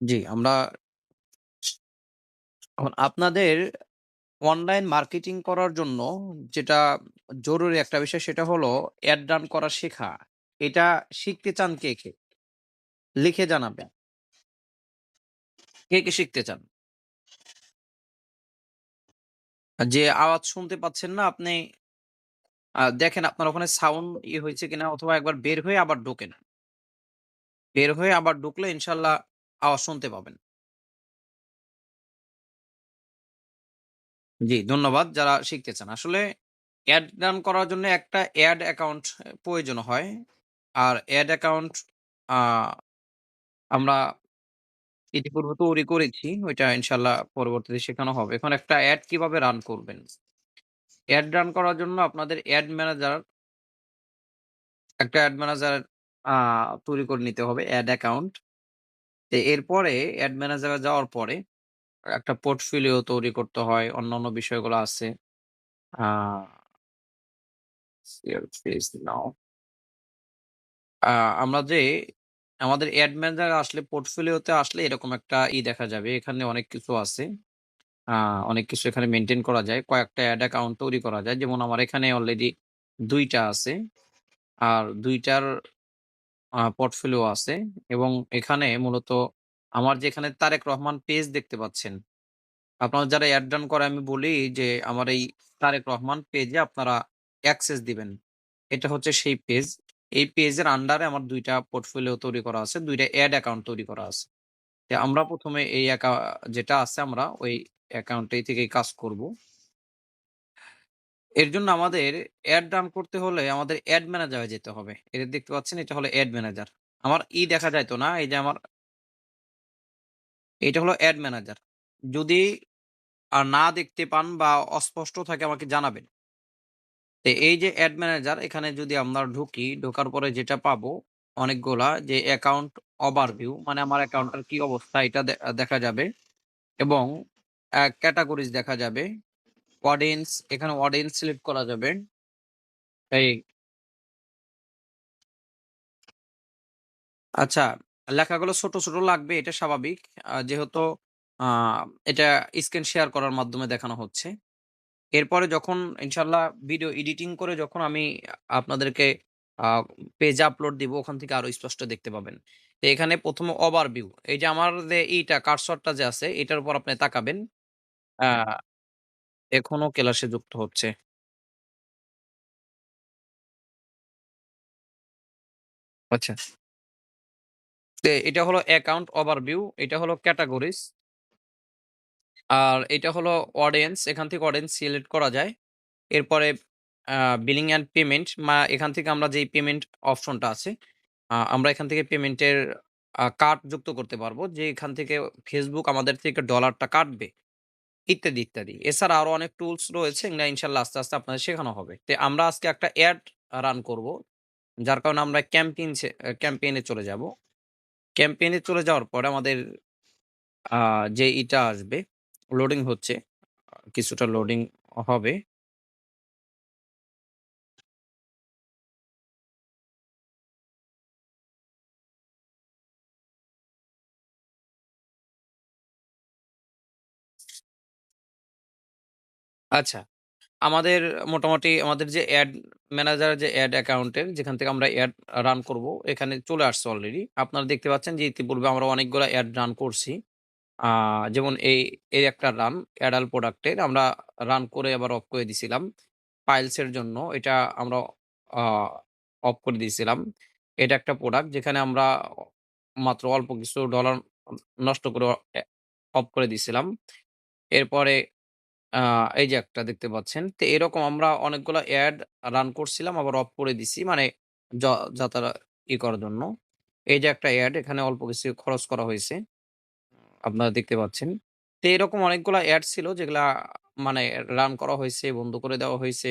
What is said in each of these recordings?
জি, আমরা এখন আপনাদের অনলাইন মার্কেটিং করার জন্য যেটা জরুরি একটা বিষয় সেটা হলো অ্যাড রান করা শেখা। এটা শিখতে চান কে? লিখে জানাবেন। কে শিখতে চান? যে আওয়াজ শুনতে পাচ্ছেন না আপনি দেখেন আপনার ওখানে সাউন্ড হয়েছে কিনা অথবা একবার বের হয়ে আবার ঢোকেন। বের হয়ে আবার ঢুকলে ইনশাআল্লাহ আওয়াজ শুনতে পাবেন। জি, ধন্যবাদ যারা শিখতে চান। আসলে অ্যাড রান করার জন্য একটা অ্যাড অ্যাকাউন্ট প্রয়োজন হয়। আর অ্যাড অ্যাকাউন্ট আ আমরা ইতিপূর্বে তৈরি করেছি। ওইটা ইনশাআল্লাহ পরবর্তীতে শেখানো হবে। এখন একটা অ্যাড কিভাবে রান করবেন? অ্যাড রান করার জন্য আপনাদের একটা অ্যাড ম্যানেজার আ তৈরি করে নিতে হবে অ্যাড অ্যাকাউন্ট। এরপরে অ্যাড ম্যানেজারে যাওয়ার পরে একটা পোর্টফোলিও তৈরি করতে হয়। অন্যান্য বিষয়গুলো আছে। আ সেভ পেজ নাও। আ আমরা যে আমাদের অ্যাড ম্যানেজার আসলে পোর্টফোলিওতে আসলে এরকম একটা দেখা যাবে। এখানে অনেক কিছু আছে। আ অনেক কিছু এখানে মেইনটেইন করা যায়। কয়েকটা অ্যাড অ্যাকাউন্ট তৈরি করা যায়। যেমন আমার এখানে অলরেডি ২ টা আছে। আর ২ টার পোর্টফোলিও আছে এবং এখানে মূলত আমার যে এখানে তারেক রহমান পেজ দেখতে পাচ্ছেন। আপনারা যারা অ্যাড রান করে আমি বলি যে আমার এই তারেক রহমান পেজে আপনারা অ্যাক্সেস দিবেন। এটা হচ্ছে সেই পেজ। এই পেজের আন্ডারে আমার ২ টা পোর্টফোলিও তৈরি করা আছে। ২ টা অ্যাড অ্যাকাউন্ট তৈরি করা আছে। আমরা ১ম এ এই যেটা আছে আমরা ওই অ্যাকাউন্টেই থেকেই কাজ করব। এর জন্য আমাদের অ্যাড রান করতে হলে আমাদের অ্যাড ম্যানেজারে যেতে হবে। এটা দেখতে পাচ্ছেন এটা হলো অ্যাড ম্যানেজার। আমার দেখা যাইত না। এই যে আমার এটা হলো অ্যাড ম্যানেজার। যদি না দেখতে পান বা অস্পষ্ট থাকে আমাকে জানাবেন। এই যে অ্যাড ম্যানেজার এখানে যদি আমরা ঢুকি, ঢোকার পরে যেটা পাবো অনেকগুলা যে অ্যাকাউন্ট ওভারভিউ মানে আমার অ্যাকাউন্টের কি অবস্থা এটা দেখা যাবে এবং ক্যাটেগরিজ দেখা যাবে। অডিয়েন্স এখানে অডিয়েন্স সিলেক্ট করা যাবে। এই আচ্ছা, লেখাগুলো ছোট লাগবে এটা স্বাভাবিক। যেহেতু আ এটা স্ক্রিন শেয়ার করার মাধ্যমে দেখানো হচ্ছে। এরপরে যখন ইনশাআল্লাহ ভিডিও এডিটিং করে যখন আমি আপনাদেরকে আ পেজে আপলোড দিব ওখান থেকে আরো স্পষ্ট দেখতে পাবেন। তো এখানে ১ম এ ওভারভিউ এই যে আমার যে কার্সরটা যে আছে এটার উপর আপনি তাকাবেন। আ এখনো ক্লাসে যুক্ত হচ্ছে। আচ্ছা। এটা হলো অ্যাকাউন্ট ওভারভিউ, এটা হলো ক্যাটেগরিজ আর এটা হলো অডিয়েন্স। এখান থেকে অডিয়েন্স সিলেক্ট করা যায়। এরপরে আ বিলিং অ্যান্ড পেমেন্ট এখান থেকে আমরা যেই পেমেন্ট অপশনটা আছে, আমরা এখান থেকে পেমেন্টের কার্ড যুক্ত করতে পারবো। যে এখান থেকে Facebook আমাদের থেকে ডলারটা কাটবে, ইত্যাদি। এছাড়া আরো অনেক টুলস রয়েছে এগুলা ইনশাআল্লাহ আস্তে আপনাদের শেখানো হবে। আমরা আজকে একটা অ্যাড রান করব। যার কারণে আমরা ক্যাম্পেইন এ চলে যাব। ক্যাম্পেইন এ চলে যাওয়ার পরে আমাদের আ যে আসবে, লোডিং হচ্ছে। কিছুটা লোডিং হবে। আচ্ছা। আমাদের মোটামুটি আমাদের যে এড ম্যানেজার যে এড অ্যাকাউন্টের যেখান থেকে আমরা এড রান করব, এখানে চলে আসছে অলরেডি। আপনারা দেখতে পাচ্ছেন যে ইতিপূর্বে আমরা অনেকগুলা এড রান করছি। আ যেমন এই একটা রান এডাল প্রোডাক্টের আমরা রান করে আবার অফ করে দিছিলাম। পাইলস এর জন্য এটা আমরা আ অফ করে দিয়েছিলাম। এটা একটা প্রোডাক্ট যেখানে আমরা মাত্র অল্প কিছু ডলার নষ্ট করে অফ করে দিছিলাম। এরপরে আ এই যে একটা দেখতে পাচ্ছেন। এরকম আমরা অনেকগুলা এড রান করছিলাম আবার অফ করে দিছি। মানে য যাতারা করার জন্য। এই যে একটা এড এখানে অল্প কিছু খরচ করা হইছে। আপনারা দেখতে পাচ্ছেন। এরকম অনেকগুলা এড ছিল যেগুলা মানে রান করা হইছে, বন্ধ করে দেওয়া হইছে।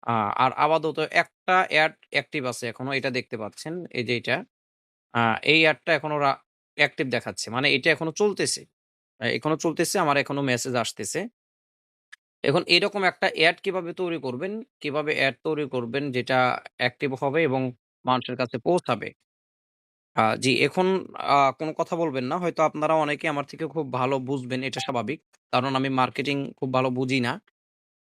আ আর আপাতত একটা এড অ্যাক্টিভ আছে এখনো এটা দেখতে পাচ্ছেন। এই যে এইটা। আ এই এডটা এখনো অ্যাক্টিভ দেখাচ্ছে। মানে এটা এখনো চলতেছে। এখনো চলতেছে আমার এখনো মেসেজ আসতেছে। এখন এরকম একটা এড কিভাবে তৈরি করবেন? কিভাবে এড তৈরি করবেন যেটা অ্যাক্টিভ হবে এবং মানুষের কাছে পৌঁছাবে? জি, এখন কোন কথা বলবেন না। হয়তো আপনারা অনেকে আমার থেকে খুব ভালো বুঝবেন, এটা স্বাভাবিক। কারণ আমি মার্কেটিং খুব ভালো বুঝি না।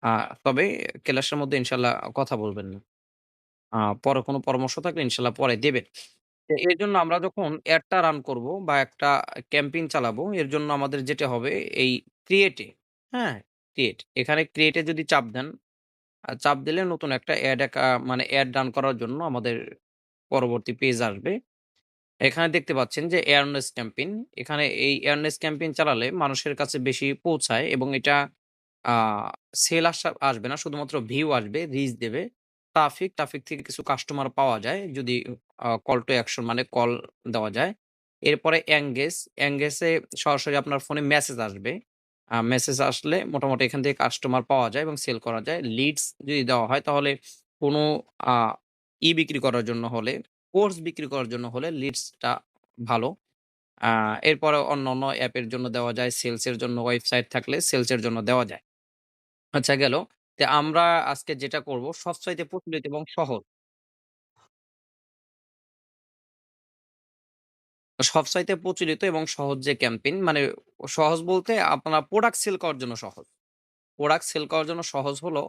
আ তবে ক্লাসের মধ্যে ইনশাআল্লাহ কথা বলবেন না। পরে কোন পরামর্শ থাকলে ইনশাআল্লাহ পরে দেবেন। তো এর জন্য আমরা যখন এডটা রান করব বা একটা ক্যাম্পেইন চালাবো, এর জন্য আমাদের যেটা হবে এই ক্রিয়েট এ, হ্যাঁ? ক্রিয়েট। এখানে ক্রিয়েট এ যদি চাপ দেন, চাপ দিলে নতুন একটা মানে এড রান করার জন্য আমাদের পরবর্তী পেজ আসবে। এখানে দেখতে পাচ্ছেন যে এয়ারনেস ক্যাম্পেইন। এখানে এই এয়ারনেস ক্যাম্পেইন চালালে মানুষের কাছে বেশি পৌঁছায় এবং এটা আ সেল আসবে না। শুধুমাত্র ভিউ আসবে, রিচ দেবে। ট্রাফিক থেকে কিছু কাস্টমার পাওয়া যায় যদি কল টু অ্যাকশন মানে কল দেওয়া যায়। এরপরে এঙ্গেজ এ সরাসরি আপনার ফোনে মেসেজ আসবে। মেসেজ আসলে মোটামুটি এখান থেকে কাস্টমার পাওয়া যায় এবং সেল করা যায়। লিডস যদি দেওয়া হয় তাহলে কোনো আ বিক্রি করার জন্য হলে কোর্স বিক্রি করার জন্য হলে লিডসটা ভালো। আ এরপরে অন্যান্য অ্যাপের জন্য দেওয়া যায়, সেলস এর জন্য ওয়েবসাইট থাকলে সেলস এর জন্য দেওয়া যায়। আচ্ছা গেল। আমরা আজকে যেটা করব সবচাইতে প্রচলিত এবং সহজ। সবচাইতে প্রচলিত এবং সহজ যে ক্যাম্পেইন মানে সহজ বলতে আপনার প্রোডাক্ট সেল করার জন্য সহজ। প্রোডাক্ট সেল করার জন্য সহজ হলো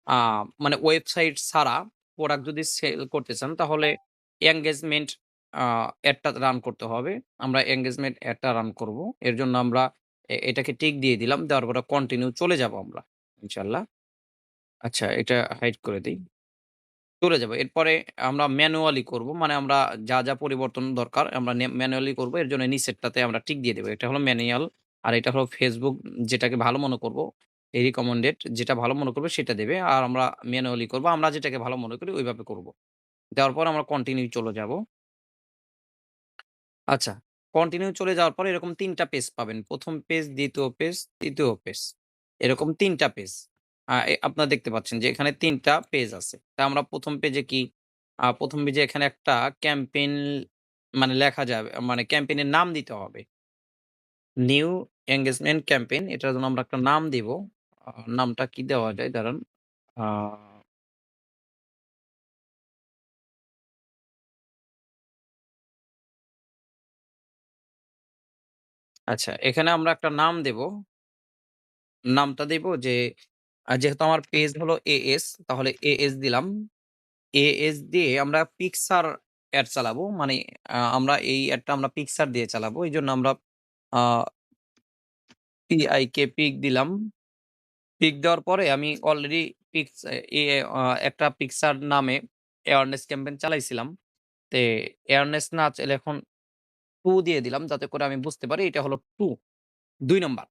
আ মানে ওয়েবসাইট ছাড়া প্রোডাক্ট যদি সেল করতে চান তাহলে এনগেজমেন্ট আ এডটা রান করতে হবে। আমরা এনগেজমেন্ট এডটা রান করব। এর জন্য আমরা এটাকে টিক দিয়ে দিলাম। দেওয়ার পরে কন্টিনিউ চলে যাব আমরা। ইনশাআল্লাহ। আচ্ছা এটা হাইড করে দেই। চলে যাব। এরপরে আমরা ম্যানুয়ালি করব। মানে আমরা যা পরিবর্তন দরকার আমরা ম্যানুয়ালি করব। এর জন্য নিচেরটাতে আমরা টিক দিয়ে দেব। এটা হলো ম্যানুয়াল। আর এটা হলো Facebook যেটাকে ভালো মনে করব। এই রিকমেন্ডেড যেটা ভালো মনে করবে সেটা দেবে। আর আমরা ম্যানুয়ালি করব। আমরা যেটাকে ভালো মনে করি ওইভাবে করব। দেওয়ার পর আমরা কন্টিনিউ চলে যাব। আচ্ছা, কন্টিনিউ চলে যাওয়ার পরে এরকম ৩ টা পেজ পাবেন। ১ম পেজ, ২য় পেজ, ৩য় পেজ। এরকম ৩ টা পেজ। আপনারা দেখতে পাচ্ছেন যে এখানে ৩ টা পেজ আছে। তা আমরা ১ম পেজে কি ১ম পেজে এখানে একটা ক্যাম্পেইন মানে লেখা যাবে মানে ক্যাম্পেইন এর নাম দিতে হবে। নিউ এনগেজমেন্ট ক্যাম্পেইন এটার জন্য আমরা একটা নাম দিব। নামটা কি দেওয়া যায় দাঁড়ান। আ আচ্ছা এখানে আমরা একটা নাম দেব। নামটা দিব যে যেহেতু আমার পেজ হলো এএস তাহলে এএস দিলাম। এএস দিয়ে আমরা পিক্সার এড চালাবো। মানে আমরা এই এডটা আমরা পিক্সার দিয়ে চালাবো। এইজন্য আমরা আ পিআইকে পিক দিলাম। পিক দেওয়ার পরে আমি অলরেডি পিক্স এ একটা পিক্সার নামে অ্যাওয়ারনেস ক্যাম্পেইন চালাইছিলাম। তে অ্যাওয়ারনেস না চাইলে এখন 2 দিয়ে দিলাম যাতে করে আমি বুঝতে পারি এটা হলো 2 নাম্বার।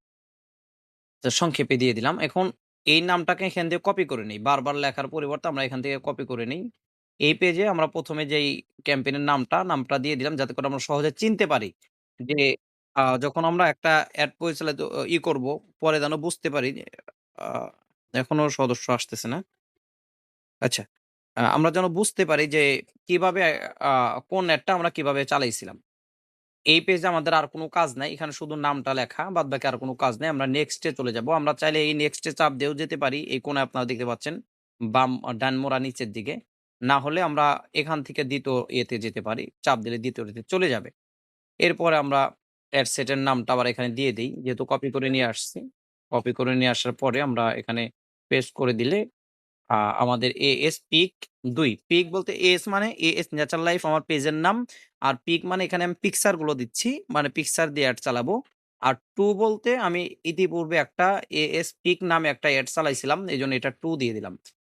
তো সংক্ষেপে দিয়ে দিলাম। এখন এই নামটাকে এখান থেকে কপি করে নেই। বারবার লেখার পরিবর্তে আমরা এখান থেকে কপি করে নেই। এই পেজে আমরা ১ম এ যেই ক্যাম্পেইনের নামটা দিয়ে দিলাম যাতে করে আমরা সহজে চিনতে পারি যে যখন আমরা একটা এড পরিচালিত করব পরে যেন বুঝতে পারি যে আ এখনো সদস্য আসতেছে না। আচ্ছা। আমরা যেন বুঝতে পারি যে কিভাবে আ কোন এডটা আমরা কিভাবে চালাইছিলাম। এই পেজে আমাদের আর কোন কাজ নাই। এখানে শুধু নামটা লেখা। বাদবাকি আর কোন কাজ নেই। আমরা নেক্সট এ চলে যাবো। আমরা চাইলে এই নেক্সট এ চাপ দিয়েও যেতে পারি। এই কোণায় আপনারা দেখতে পাচ্ছেন। ডান মোড়া নিচের দিকে। না হলে আমরা এখান থেকে ২য় ইয়েতে যেতে পারি। চাপ দিলে ২য় তে চলে যাবে। এরপরে আমরা এড সেট এর নামটা আবার এখানে দিয়ে দেই। যেহেতু কপি করে নিয়ে আসছি। কপি করে নিয়ে আসার পরে আমরা এখানে পেস্ট করে দিলে আমাদের এএস পিক ২ পিক বলতে এএস মানে এএস ন্যাচারাল লাইফ আমার পেজের নাম। আর পিক মানে এখানে আমি পিকচার গুলো দিচ্ছি। মানে পিকচার দিয়ে এড চালাবো। আর 2 বলতে আমি ইতিপূর্বে একটা এএস পিক নামে একটা এড চালাইছিলাম। এজন্য এটা 2 দিয়ে দিলাম।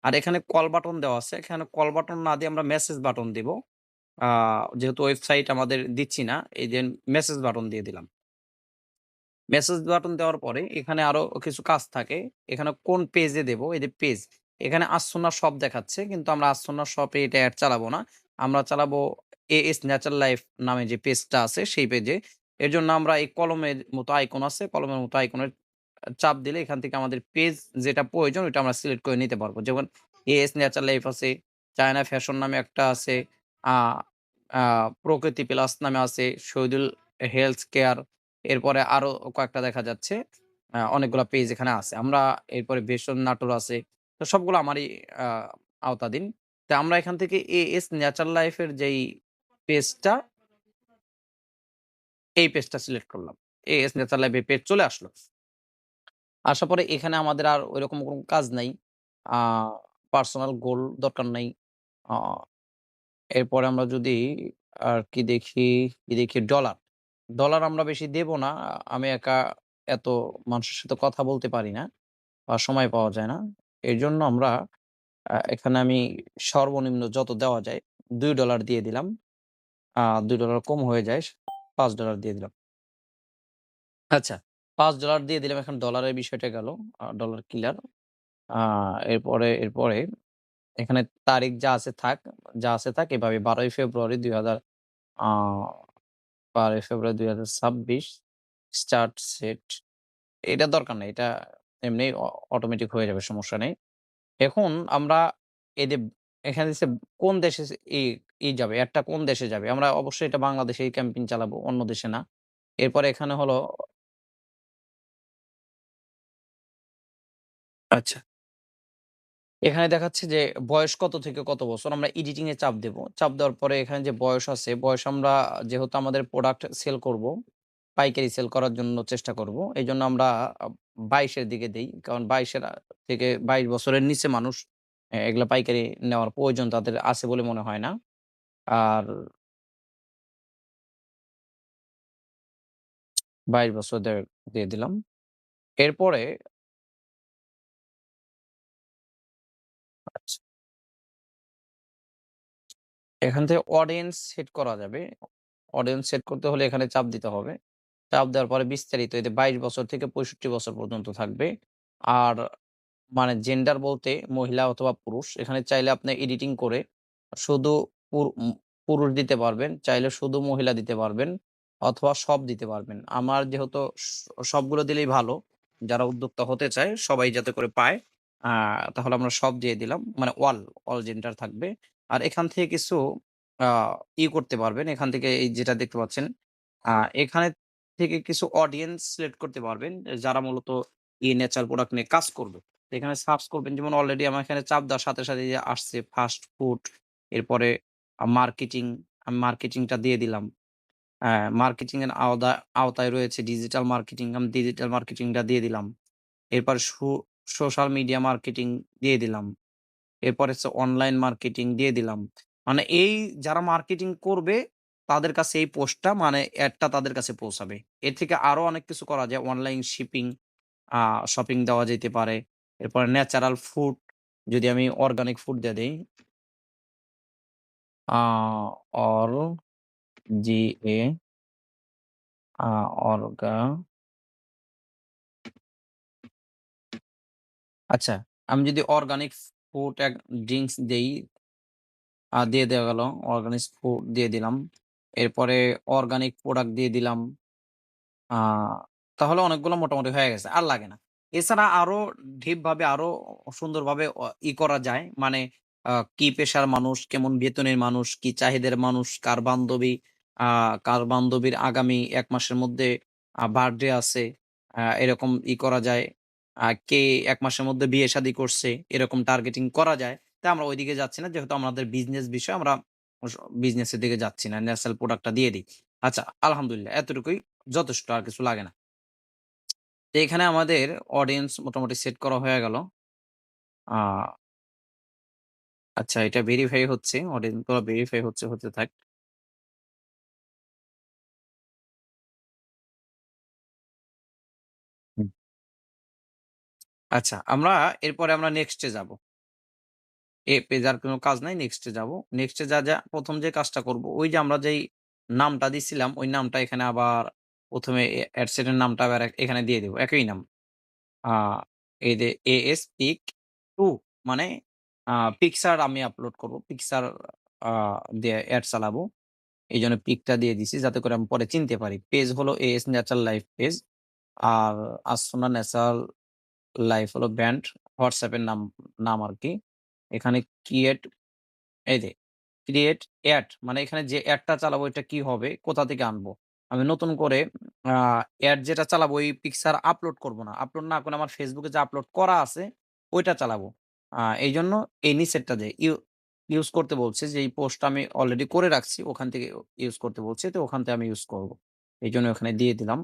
আর এখানে কল বাটন দেওয়া আছে। এখানে কল বাটন না দিয়ে আমরা মেসেজ বাটন দিব। আ যেহেতু ওয়েবসাইট আমাদের দিচ্ছি না, এইজন্য মেসেজ বাটন দিয়ে দিলাম। মেসেজ বাটন দেওয়ার পরে এখানে আরো কিছু কাজ থাকে। এখানে কোন পেজে দেব? এই যে পেজ। এখানে আসছনা শপ দেখাচ্ছে। কিন্তু আমরা আসছনা শপে এটা এড চালাবো না। আমরা চালাবো এএস ন্যাচারাল লাইফ নামে যে পেজটা আছে সেই পেজে। এর জন্য আমরা এই কলমের মতো আইকন আছে। কলমের মতো আইকনের চাপ দিলে এখান থেকে আমাদের পেজ যেটা প্রয়োজন ওইটা আমরা সিলেক্ট করে নিতে পারবো। যেমন এএস ন্যাচারাল লাইফ আছে, চায়না ফ্যাশন নামে একটা আছে, আ আ প্রকৃতি প্লাস নামে আছে, শহীদুল হেলথ কেয়ার এরপরে আরো কয়েকটা দেখা যাচ্ছে। অনেকগুলা পেজ এখানে আছে। আমরা এরপরে ভীষণ নাটোর আছে। তো সবগুলো আমারই আ আওতাধীন। তো আমরা এখান থেকে এএস ন্যাচারাল লাইফ এর যেই পেজটা এই পেজটা সিলেক্ট করলাম। এএস নেচার লাইফ এই পেজ চলে আসলো। আসার পরে এখানে আমাদের আর ঐরকম কোনো কাজ নাই। আ পার্সোনাল গোল দরকার নাই। আ এরপরে আমরা যদি আর কি দেখি ডলার। ডলার আমরা বেশি দেব না। আমি একা এত মানুষের সাথে কথা বলতে পারি না বা সময় পাওয়া যায় না। এজন্য আমরা এখানে আমি সর্বনিম্ন যত দেওয়া যায় $২ দিয়ে দিলাম। $২ কম হয়ে যায়, $৫ দিয়ে দিলাম। আচ্ছা, $৫ দিয়ে দিলাম। এখন ডলারের বিষয়টা গেল। Dollar clear. আ এরপরে এখানে তারিখ যা আছে থাক এভাবে ১২ই ফেব্রুয়ারি ২০০০ আ ১২ই ফেব্রুয়ারি ২০২৬ স্টার্ট সেট। এটা দরকার নাই। এটা এমনি অটোমেটিক হয়ে যাবে, সমস্যা নেই। এখন আমরা এই যে এখানে দিছে কোন দেশে যাবে, এডটা কোন দেশে যাবে? আমরা অবশ্যই এটা বাংলাদেশেই ক্যাম্পেইন চালাবো, অন্য দেশে না। এরপরে এখানে হলো আচ্ছা। এখানে দেখাচ্ছে যে বয়স কত থেকে কত বছর? আমরা এডিটিং এ চাপ দেব। চাপ দেওয়ার পরে এখানে যে বয়স আছে, বয়স আমরা যেহেতু আমাদের প্রোডাক্ট সেল করব, পাইকারি সেল করার জন্য চেষ্টা করব। এজন্য আমরা ২২ এর দিকে দেই। কারণ ২২ এর থেকে ২২ বছরের নিচে মানুষ এগুলা পাইকারি নেওয়ার প্রয়োজন তাদের আছে বলে মনে হয় না। আর ২২ বছর দিয়ে দিলাম। এরপরে আচ্ছা, এখান থেকে অডিয়েন্স সেট করা যাবে। অডিয়েন্স সেট করতে হলে এখানে চাপ দিতে হবে। চাপ দেওয়ার পরে বিস্তারিত এতে ২২ বছর থেকে ৬৫ বছর পর্যন্ত থাকবে। আর মানে জেন্ডার বলতে মহিলা অথবা পুরুষ। এখানে চাইলে আপনি এডিটিং করে শুধু পুরুষ দিতে পারবেন, চাইলে শুধু মহিলা দিতে পারবেন অথবা সব দিতে পারবেন। আমার যেহেতু সবগুলো দিলেই ভালো। যারা উদ্যোক্তা হতে চায় সবাই যাতে করে পায়। আ তাহলে আমরা সব দিয়ে দিলাম। মানে অল জেন্ডার থাকবে। আর এখান থেকে কিছু আ করতে পারবেন। এখান থেকে এই যেটা দেখতে পাচ্ছেন, আ এখানে থেকে কিছু অডিয়েন্স সিলেক্ট করতে পারবেন। যারা মূলত নেচার প্রোডাক্ট নিয়ে কাজ করবে। তো এখানে সার্চ করবেন, যেমন অলরেডি আমার এখানে চাপ দেওয়ার সাথে যে আসছে ফাস্ট ফুড, এরপরে মার্কেটিং, আমি মার্কেটিংটা দিয়ে দিলাম। মার্কেটিং এর আওতায় রয়েছে ডিজিটাল মার্কেটিং, আমি ডিজিটাল মার্কেটিংটা দিয়ে দিলাম। এরপর সোশ্যাল মিডিয়া মার্কেটিং দিয়ে দিলাম। এরপরে হচ্ছে অনলাইন মার্কেটিং দিয়ে দিলাম। মানে এই যারা মার্কেটিং করবে তাদের কাছে এই পোস্টটা মানে এডটা তাদের কাছে পৌঁছাবে। এর থেকে আরো অনেক কিছু করা যায়। অনলাইন শিপিং, আ শপিং দেওয়া যেতে পারে। এরপরে ন্যাচারাল ফুড, যদি আমি অর্গানিক ফুড দিয়ে দেই, আ অর জি এ আ অর্গা আচ্ছা, আমি যদি অর্গানিক ফুড ড্রিংকস দেই, দিয়ে দেওয়া গেল। অর্গানিক ফুড দিয়ে দিলাম। এরপরে অর্গানিক প্রোডাক্ট দিয়ে দিলাম। আ তাহলে অনেকগুলো মোটামুটি হয়ে গেছে। আর লাগে না। এছাড়া আরো ডিপভাবে আরো সুন্দরভাবে করা যায়। মানে কি পেশার মানুষ, কেমন বেতনের মানুষ, কি চাহিদার মানুষ, আ কার বান্ধবীর আগামী ১ মাসের মধ্যে বার্থডে আছে। এরকম করা যায়। কে ১ মাসের মধ্যে বিয়ে-শাদী করছে, এরকম টার্গেটিং করা যায়। তাই আমরা ওইদিকে যাচ্ছি না। যেহেতু আমাদের বিজনেস বিষয়, আমরা বিজনেসের দিকে যাচ্ছি না। ন্যাচারাল প্রোডাক্টটা দিয়ে দিই। আচ্ছা, আলহামদুলিল্লাহ এতটুকুই যথেষ্ট, আর কিছু লাগে না। তো এখানে আমাদের অডিয়েন্স মোটামুটি সেট করা হয়ে গেল। আ আচ্ছা, এটা ভেরিফাই হচ্ছে। অডিয়েন্স গুলো ভেরিফাই হতে থাক। হুম। আচ্ছা, এরপরে আমরা নেক্সট এ যাব। পেজে আর কোন কাজ নাই, নেক্সট এ যাব। নেক্সট এ যা ১ম যে কাজটা করব, ওই যে আমরা যেই নামটা দিছিলাম, ওই নামটা এখানে আবার ১ম এ অ্যাডসেট এর নামটা আবার এখানে দিয়ে দিব। একই নাম। আ এই যে এএস পিক 2, মানে পিকচার আমি আপলোড করব। পিকচার আ দিয়ে এড চালাবো। এইজন্য পিকটা দিয়ে দিছি যাতে করে আমি পরে চিনতে পারি। পেজ হলো এএস ন্যাচারাল লাইফ পেজ। আর আসছোনা ন্যাচারাল লাইফ হলো ব্র্যান্ড। হোয়াটসঅ্যাপ এর নাম আরকি। এখানে ক্রিয়েট এই যে ক্রিয়েট এড, মানে এখানে যে এডটা চালাবো এটা কি হবে, কোথা থেকে আনবো? আমি নতুন করে আ এড যেটা চালাবো ওই পিকচার আপলোড করব না। আপলোড না করে আমার Facebook এ যে আপলোড করা আছে ওইটা চালাবো। এইজন্য এই নিচেরটা যে ইউজ করতে বলছে, যে এই পোস্টটা আমি অলরেডি করে রাখছি ওখান থেকে ইউজ করতে বলছে। তো ওখান থেকে আমি ইউজ করব। এইজন্য ওখানে দিয়ে দিলাম।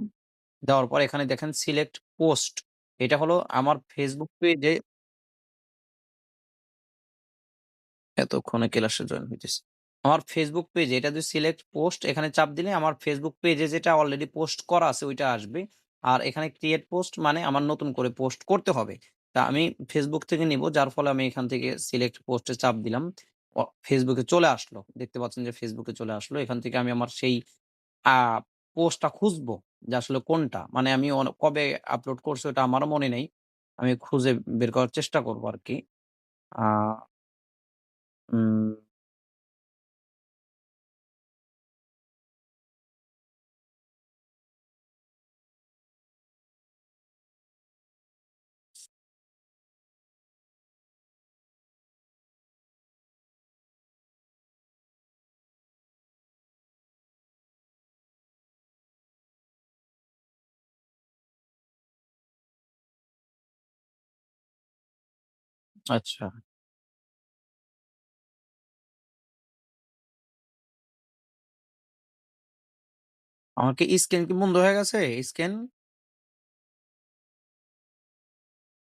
দেওয়ার পর এখানে দেখেন সিলেক্ট পোস্ট। এটা হলো আমার Facebook পেজে এতক্ষণে ক্লাসে জয়েন হইতেছি। আমার Facebook পেজে এটা যদি সিলেক্ট পোস্ট এখানে চাপ দিলে আমার Facebook পেজে যেটা অলরেডি পোস্ট করা আছে ওইটা আসবে। আর এখানে ক্রিয়েট পোস্ট মানে আমার নতুন করে পোস্ট করতে হবে। তা আমি Facebook থেকে নিবো যার ফলে আমি এখান থেকে সিলেক্ট পোস্ট এ চাপ দিলাম। Facebook এ চলে আসলো। দেখতে পাচ্ছেন যে Facebook এ চলে আসলো। এখান থেকে আমি আমার সেই আ পোস্টটা খুঁজবো যে আসলে কোনটা। মানে আমি কবে আপলোড করছি ওটা আমারও মনে নেই। আমি খুঁজে বের করার চেষ্টা করব আরকি। আ উম আচ্ছা। আমার কি স্ক্যান কি বন্ধ হয়ে গেছে? স্ক্যান?